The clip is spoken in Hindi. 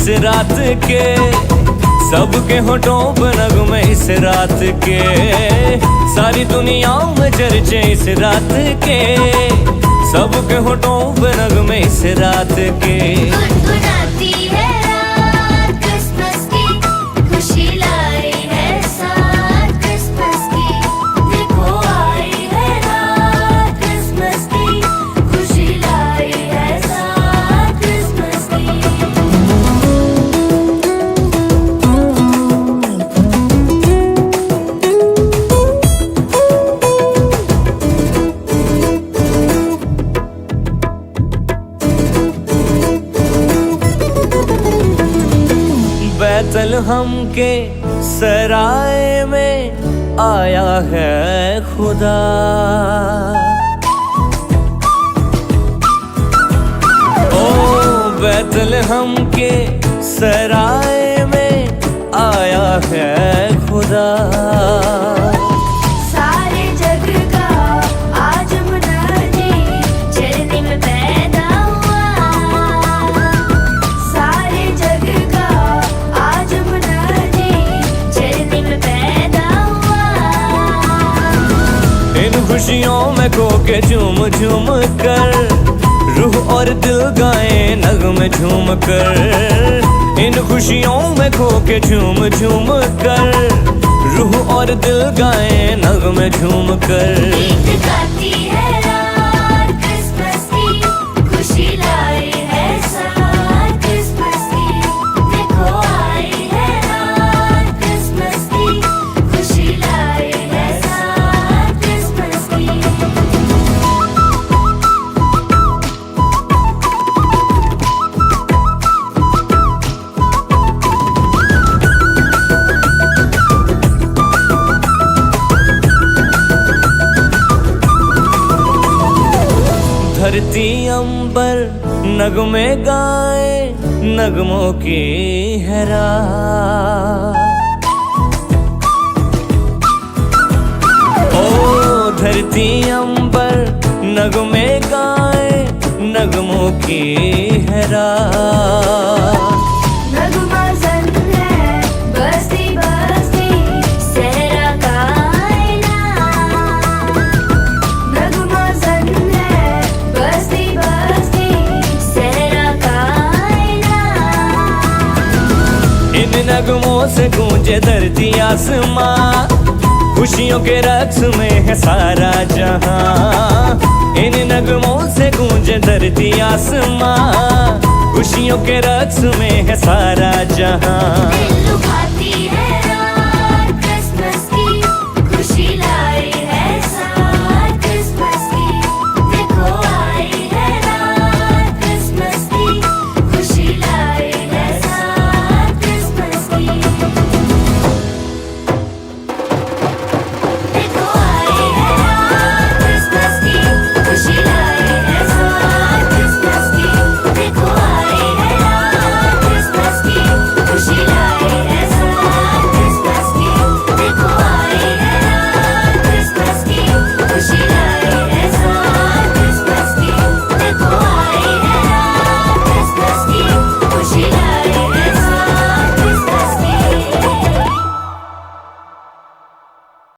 रात के, सबके होठों पे नगमे इस रात के, सारी दुनिया में चर्चे इस रात के, सबके होठों पे नगमे इस रात के। गुनगुनाती है रात क्रिसमस की, खुशी लाई है साथ क्रिसमस की। देखो आई है रात क्रिसमस की, खुशी लाई है साथ क्रिसमस की। बैतलहम के सराय में आया है खुदा, ओ बैतलहम के सराय में आया है खुदा। सारे जग का आज मुनादी चरनी में पैदा हुआ, सारे जग का आज मुनादी चरनी में पैदा हुआ। इन खुशियों में खो के झूम झूम कर, रूह और दिल गाए नगमे झूम कर। इन खुशियों में खो के झूम झूम कर, रूह और दिल गाए नगमे झूम कर। गीत गाती है रात क्रिसमस की, खुशी लाई है साथ क्रिसमस की। देखो आई है रात क्रिसमस की, खुशी लाई है साथ क्रिसमस की। धरती अंबर नगमे गाए नगमों की है रात, ओ धरती अंबर नगमे गाए नगमों की है रात। नगमा जन है बस्ती बस्ती सहरा कायनात, नगमा जन है बस्ती बस्ती सहरा कायनात। इन नगमों से गूंजे धरती आसमां, खुशियों के रक्स में है सारा जहां। इन नगमों से गूंजे धरती आसमां, खुशियों के रक्स में है सारा जहां। दिल लुभाता